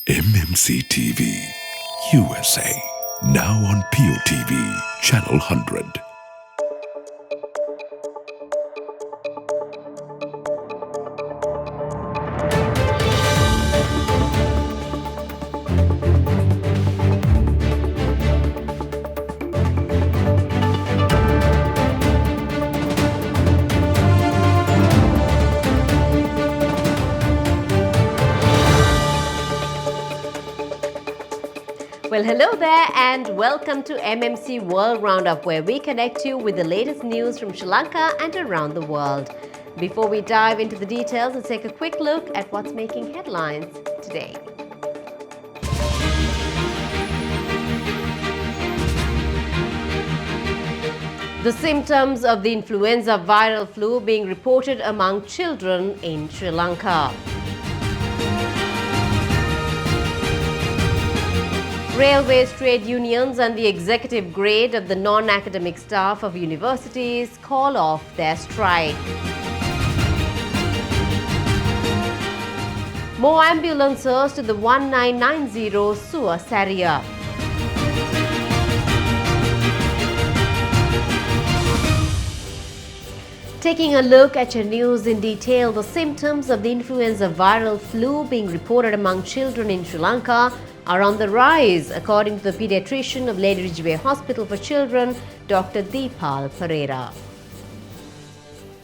MMC TV USA. Now on POTV, Channel 100. Well, hello there and welcome to MMC World Roundup, where we connect you with the latest news from Sri Lanka and around the world. Before we dive into the details, let's take a quick look at what's making headlines today. The symptoms of the influenza viral flu being reported among children in Sri Lanka. Railways, trade unions and the executive grade of the non-academic staff of universities call off their strike. More ambulances to the 1990 Suas area. Taking a look at your news in detail, the symptoms of the influenza viral flu being reported among children in Sri Lanka are on the rise, according to the pediatrician of Lady Ridgeway Hospital for Children, Dr. Deepal Pereira.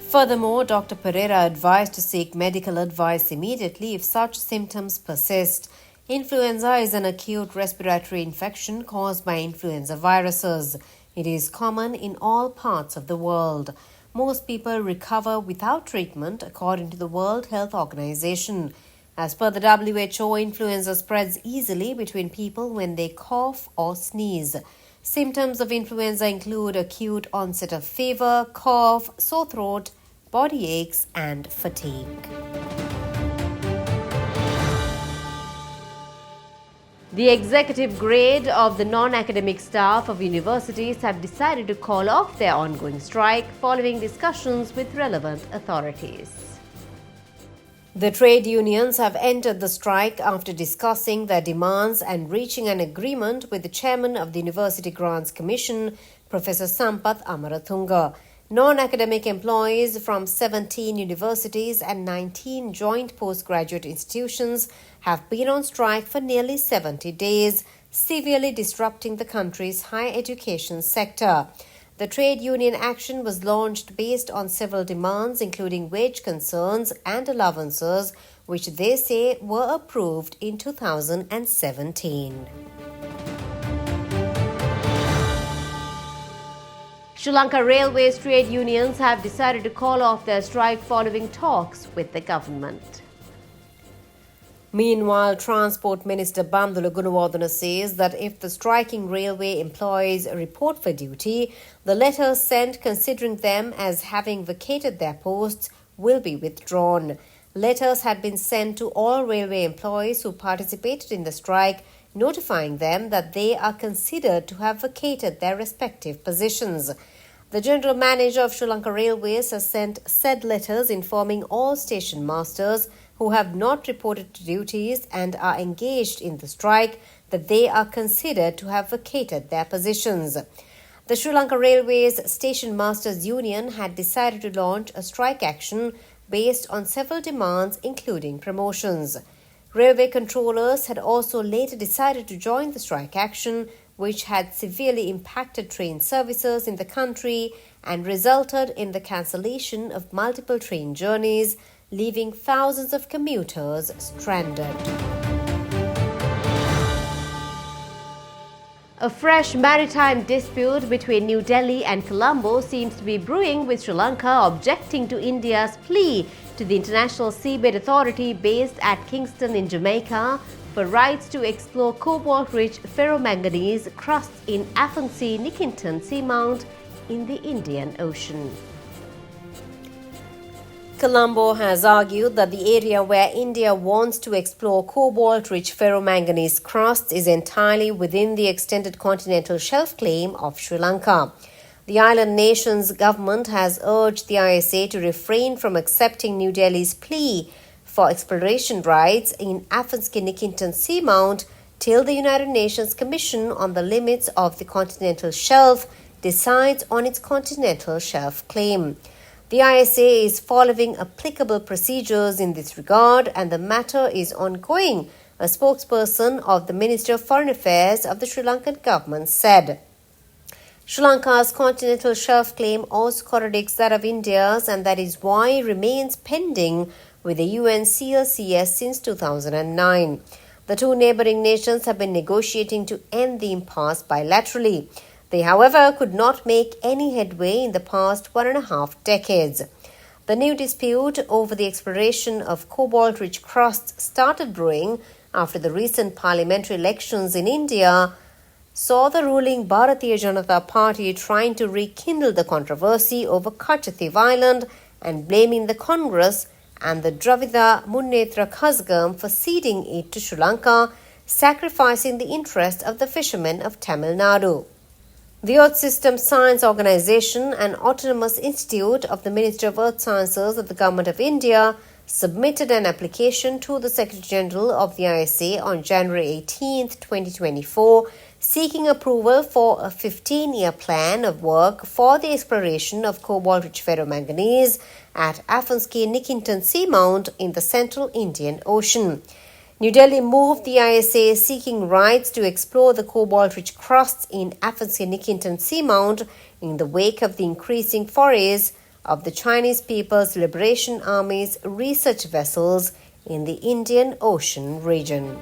Furthermore, Dr. Pereira advised to seek medical advice immediately if such symptoms persist. Influenza is an acute respiratory infection caused by influenza viruses. It is common in all parts of the world. Most people recover without treatment, according to the World Health Organization. As per the WHO, influenza spreads easily between people when they cough or sneeze. Symptoms of influenza include acute onset of fever, cough, sore throat, body aches, and fatigue. The executive grade of the non-academic staff of universities have decided to call off their ongoing strike following discussions with relevant authorities. The trade unions have entered the strike after discussing their demands and reaching an agreement with the chairman of the University Grants Commission, Professor Sampath Amarathunga. Non-academic employees from 17 universities and 19 joint postgraduate institutions have been on strike for nearly 70 days, severely disrupting the country's higher education sector. The trade union action was launched based on several demands, including wage concerns and allowances, which they say were approved in 2017. Sri Lanka Railways trade unions have decided to call off their strike following talks with the government. Meanwhile, Transport Minister Bandula Gunawardena says that if the striking railway employees report for duty, the letters sent considering them as having vacated their posts will be withdrawn. Letters had been sent to all railway employees who participated in the strike, notifying them that they are considered to have vacated their respective positions. The General Manager of Sri Lanka Railways has sent said letters informing all station masters who have not reported to duties and are engaged in the strike that they are considered to have vacated their positions. The Sri Lanka Railways Station Masters Union had decided to launch a strike action based on several demands, including promotions. Railway controllers had also later decided to join the strike action, which had severely impacted train services in the country and resulted in the cancellation of multiple train journeys, leaving thousands of commuters stranded. A fresh maritime dispute between New Delhi and Colombo seems to be brewing, with Sri Lanka objecting to India's plea to the International Seabed Authority based at Kingston in Jamaica for rights to explore cobalt-rich ferromanganese crusts in Aphantse-Nikinton Seamount in the Indian Ocean. Colombo has argued that the area where India wants to explore cobalt-rich ferromanganese crusts is entirely within the extended continental shelf claim of Sri Lanka. The island nation's government has urged the ISA to refrain from accepting New Delhi's plea for exploration rights in Afghanistan seamount till the United Nations Commission on the Limits of the Continental Shelf decides on its continental shelf claim. The ISA is following applicable procedures in this regard and the matter is ongoing, a spokesperson of the Ministry of Foreign Affairs of the Sri Lankan government said. Sri Lanka's continental shelf claim also contradicts that of India's, and that is why it remains pending with the UN CLCS since 2009. The two neighboring nations have been negotiating to end the impasse bilaterally. They, however, could not make any headway in the past 1.5 decades. The new dispute over the exploration of cobalt-rich crusts started brewing after the recent parliamentary elections in India saw the ruling Bharatiya Janata Party trying to rekindle the controversy over Kachadip Island and blaming the Congress and the Dravida Munnetra Kazhagam for ceding it to Sri Lanka, sacrificing the interest of the fishermen of Tamil Nadu. The Earth System Science Organization, an autonomous institute of the Ministry of Earth Sciences of the Government of India, submitted an application to the Secretary-General of the ISA on January 18, 2024, seeking approval for a 15-year plan of work for the exploration of cobalt-rich ferromanganese at Afghanistan seamount in the central Indian Ocean. New Delhi moved the ISA seeking rights to explore the cobalt-rich crusts in Afghanistan seamount in the wake of the increasing forays of the Chinese People's Liberation Army's research vessels in the Indian Ocean region.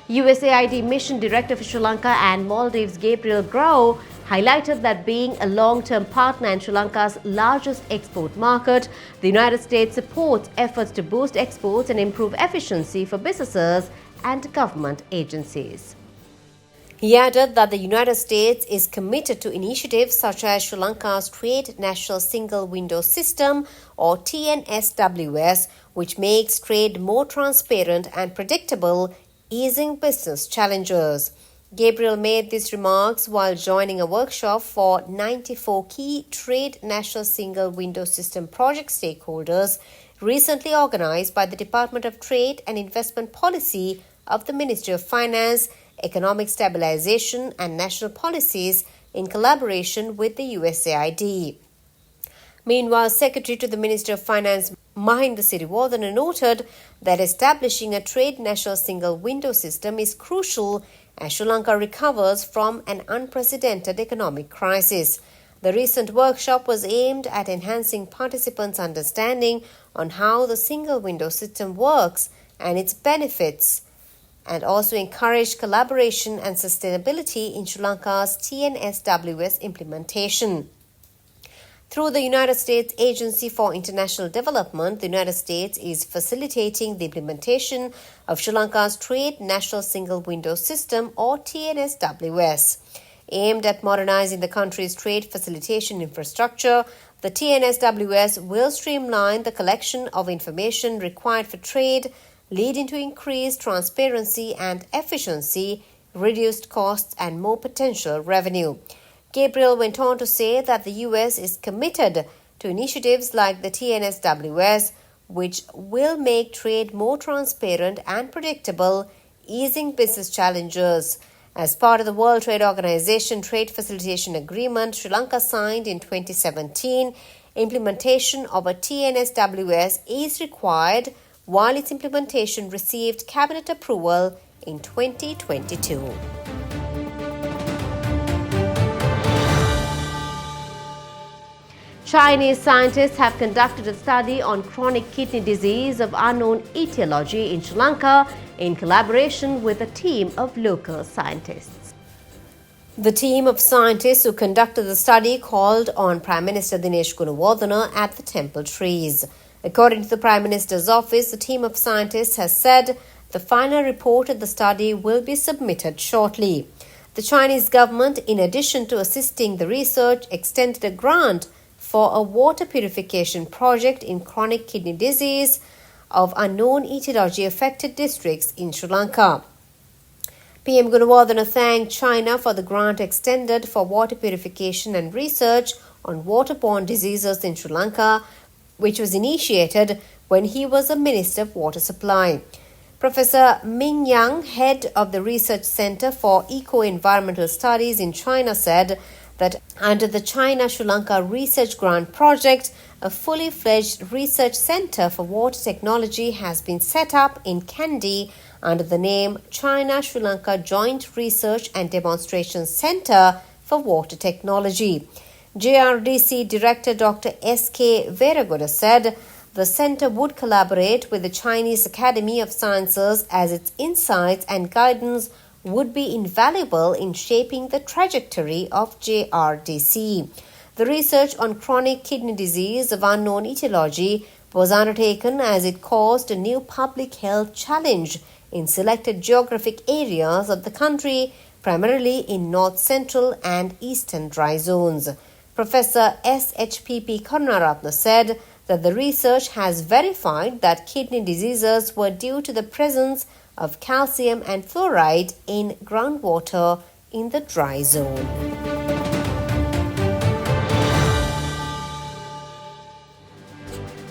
USAID Mission Director for Sri Lanka and Maldives Gabriel Grau highlighted that being a long-term partner in Sri Lanka's largest export market, the United States supports efforts to boost exports and improve efficiency for businesses and government agencies. He added that the United States is committed to initiatives such as Sri Lanka's Trade National Single Window System or TNSWS, which makes trade more transparent and predictable, easing business challenges. Gabriel made these remarks while joining a workshop for 94 key Trade National Single Window System project stakeholders recently organized by the Department of Trade and Investment Policy of the Ministry of Finance, Economic Stabilization and National Policies in collaboration with the USAID. Meanwhile, Secretary to the Ministry of Finance Mahinda Siriwardana noted that establishing a Trade National Single Window System is crucial as Sri Lanka recovers from an unprecedented economic crisis. The recent workshop was aimed at enhancing participants' understanding on how the single window system works and its benefits, and also encouraged collaboration and sustainability in Sri Lanka's TNSWS implementation. Through the United States Agency for International Development, the United States is facilitating the implementation of Sri Lanka's Trade National Single Window System or TNSWS. Aimed at modernizing the country's trade facilitation infrastructure, the TNSWS will streamline the collection of information required for trade, leading to increased transparency and efficiency, reduced costs, and more potential revenue. Gabriel went on to say that the U.S. is committed to initiatives like the TNSWS, which will make trade more transparent and predictable, easing business challenges. As part of the World Trade Organization Trade Facilitation Agreement Sri Lanka signed in 2017, implementation of a TNSWS is required, while its implementation received cabinet approval in 2022. Chinese scientists have conducted a study on chronic kidney disease of unknown etiology in Sri Lanka in collaboration with a team of local scientists. The team of scientists who conducted the study called on Prime Minister Dinesh Gunawardena at the temple trees. According to the Prime Minister's office, the team of scientists has said the final report of the study will be submitted shortly. The Chinese government, in addition to assisting the research, extended a grant for a water purification project in chronic kidney disease of unknown etiology affected districts in Sri Lanka. PM Gunawardena thanked China for the grant extended for water purification and research on waterborne diseases in Sri Lanka, which was initiated when he was a Minister of Water Supply. Professor Ming Yang, head of the Research Center for Eco-Environmental Studies in China, said that under the China-Sri Lanka Research Grant Project, a fully fledged research center for water technology has been set up in Kandy under the name China-Sri Lanka Joint Research and Demonstration Center for Water Technology. JRDC Director Dr. S.K. Veragoda said the center would collaborate with the Chinese Academy of Sciences as its insights and guidance would be invaluable in shaping the trajectory of JRDC. The research on chronic kidney disease of unknown etiology was undertaken as it caused a new public health challenge in selected geographic areas of the country, primarily in north central and eastern dry zones. Professor S.H.P.P. Karunaratne said that the research has verified that kidney diseases were due to the presence of calcium and fluoride in groundwater in the dry zone.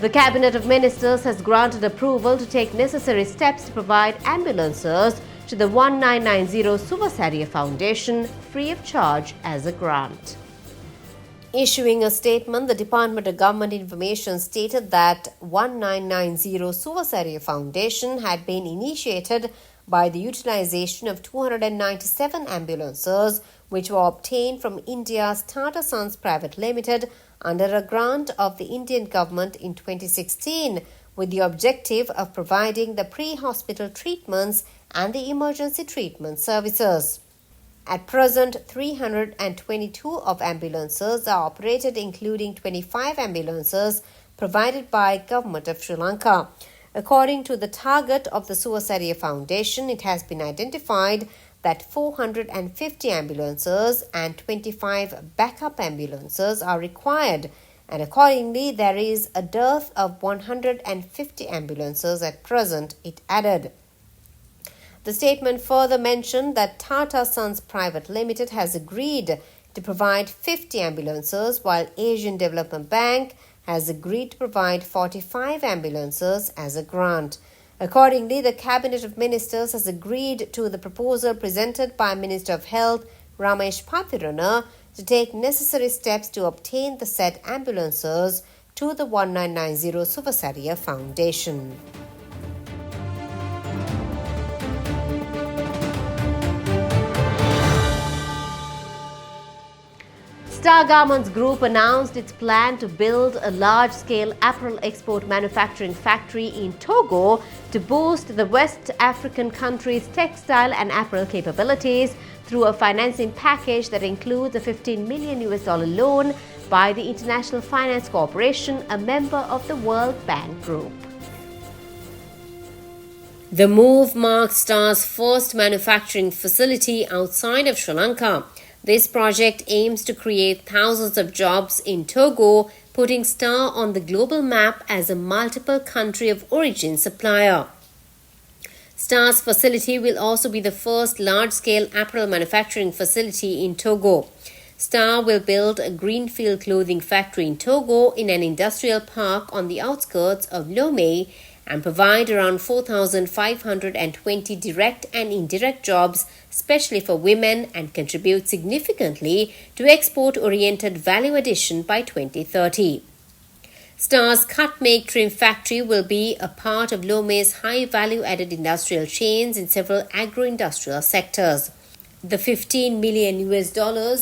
The Cabinet of Ministers has granted approval to take necessary steps to provide ambulances to the 1990 Suvasaria Foundation free of charge as a grant. Issuing a statement, the Department of Government Information stated that 1990 Suvasaria Foundation had been initiated by the utilization of 297 ambulances which were obtained from India's Tata Sons Private Limited under a grant of the Indian government in 2016 with the objective of providing the pre-hospital treatments and the emergency treatment services. At present, 322 of ambulances are operated, including 25 ambulances provided by Government of Sri Lanka. According to the target of the Suvasaria Foundation, it has been identified that 450 ambulances and 25 backup ambulances are required, and accordingly there is a dearth of 150 ambulances at present, it added. The statement further mentioned that Tata Sons Private Limited has agreed to provide 50 ambulances, while Asian Development Bank has agreed to provide 45 ambulances as a grant. Accordingly, the Cabinet of Ministers has agreed to the proposal presented by Minister of Health Ramesh Pathirana to take necessary steps to obtain the said ambulances to the 1990 Suvasaria Foundation. Star Garments Group announced its plan to build a large-scale apparel export manufacturing factory in Togo to boost the West African country's textile and apparel capabilities through a financing package that includes a $15 million loan by the International Finance Corporation, a member of the World Bank Group. The move marks Star's first manufacturing facility outside of Sri Lanka. This project aims to create thousands of jobs in Togo, putting Star on the global map as a multiple country of origin supplier. Star's facility will also be the first large-scale apparel manufacturing facility in Togo. Star will build a greenfield clothing factory in Togo in an industrial park on the outskirts of Lomé and provide around 4,520 direct and indirect jobs, especially for women, and contribute significantly to export-oriented value addition by 2030. Star's cut-make-trim factory will be a part of Lomé's high-value-added industrial chains in several agro-industrial sectors. The $15 million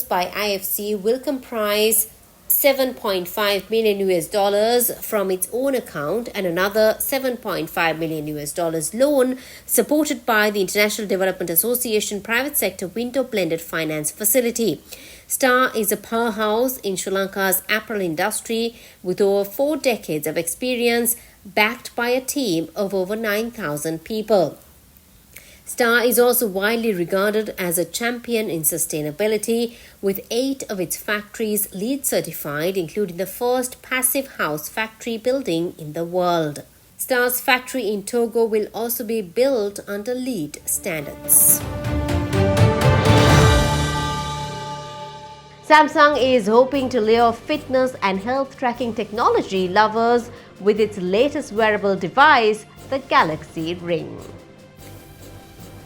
by IFC will comprise $7.5 million from its own account and another $7.5 million loan supported by the International Development Association Private Sector Window Blended Finance Facility. Star is a powerhouse in Sri Lanka's apparel industry with over 4 decades of experience, backed by a team of over 9,000 people. Star is also widely regarded as a champion in sustainability, with 8 of its factories LEED certified, including the first passive house factory building in the world. Star's factory in Togo will also be built under LEED standards. Samsung is hoping to lure fitness and health tracking technology lovers with its latest wearable device, the Galaxy Ring.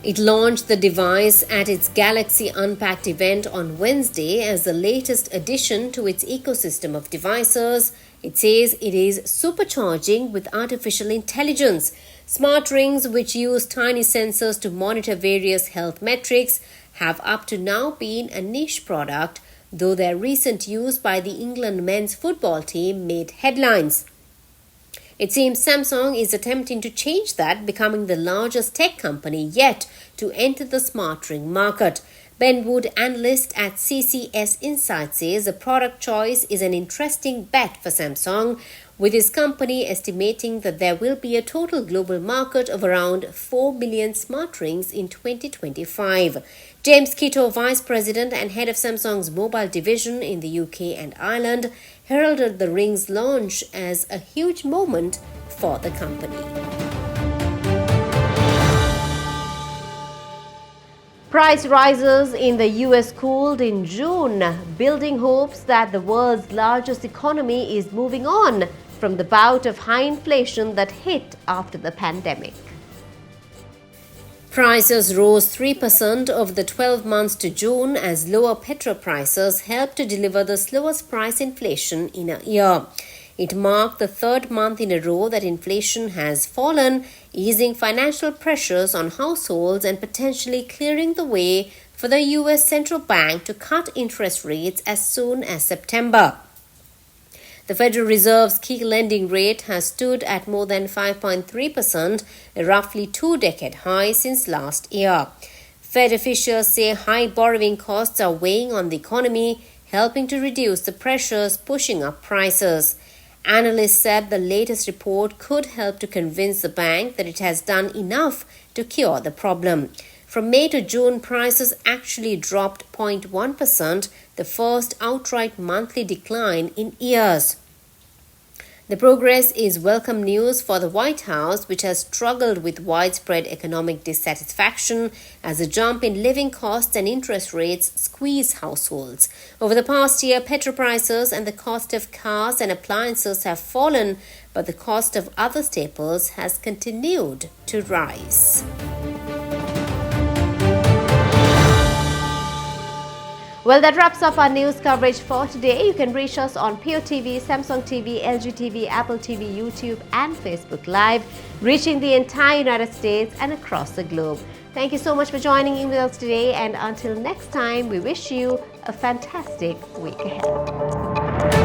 It launched the device at its Galaxy Unpacked event on Wednesday as the latest addition to its ecosystem of devices. It says it is supercharging with artificial intelligence. Smart rings, which use tiny sensors to monitor various health metrics, have up to now been a niche product, though their recent use by the England men's football team made headlines. It seems Samsung is attempting to change that, becoming the largest tech company yet to enter the smart ring market. Ben Wood, analyst at CCS Insight, says the product choice is an interesting bet for Samsung, with his company estimating that there will be a total global market of around 4 million smart rings in 2025. James Kitto, Vice President and Head of Samsung's mobile division in the UK and Ireland, heralded the ring's launch as a huge moment for the company. Price rises in the US cooled in June, building hopes that the world's largest economy is moving on from the bout of high inflation that hit after the pandemic. Prices rose 3% over the 12 months to June as lower petrol prices helped to deliver the slowest price inflation in a year. It marked the third month in a row that inflation has fallen, easing financial pressures on households and potentially clearing the way for the US Central Bank to cut interest rates as soon as September. The Federal Reserve's key lending rate has stood at more than 5.3%, a roughly two-decade high since last year. Fed officials say high borrowing costs are weighing on the economy, helping to reduce the pressures pushing up prices. Analysts said the latest report could help to convince the bank that it has done enough to cure the problem. From May to June, prices actually dropped 0.1%, the first outright monthly decline in years. The progress is welcome news for the White House, which has struggled with widespread economic dissatisfaction as a jump in living costs and interest rates squeeze households. Over the past year, petrol prices and the cost of cars and appliances have fallen, but the cost of other staples has continued to rise. Well, that wraps up our news coverage for today. You can reach us on Pio TV, Samsung TV, LG TV, Apple TV, YouTube and Facebook Live, reaching the entire United States and across the globe. Thank you so much for joining in with us today, and until next time, we wish you a fantastic week ahead.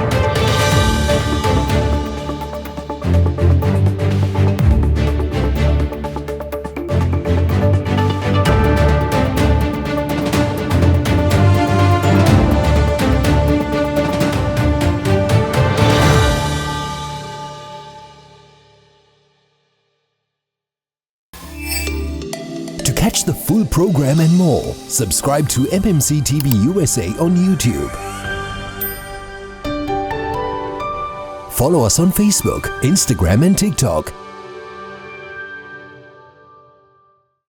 Catch the full program and more. Subscribe to MMC TV USA on YouTube. Follow us on Facebook, Instagram and TikTok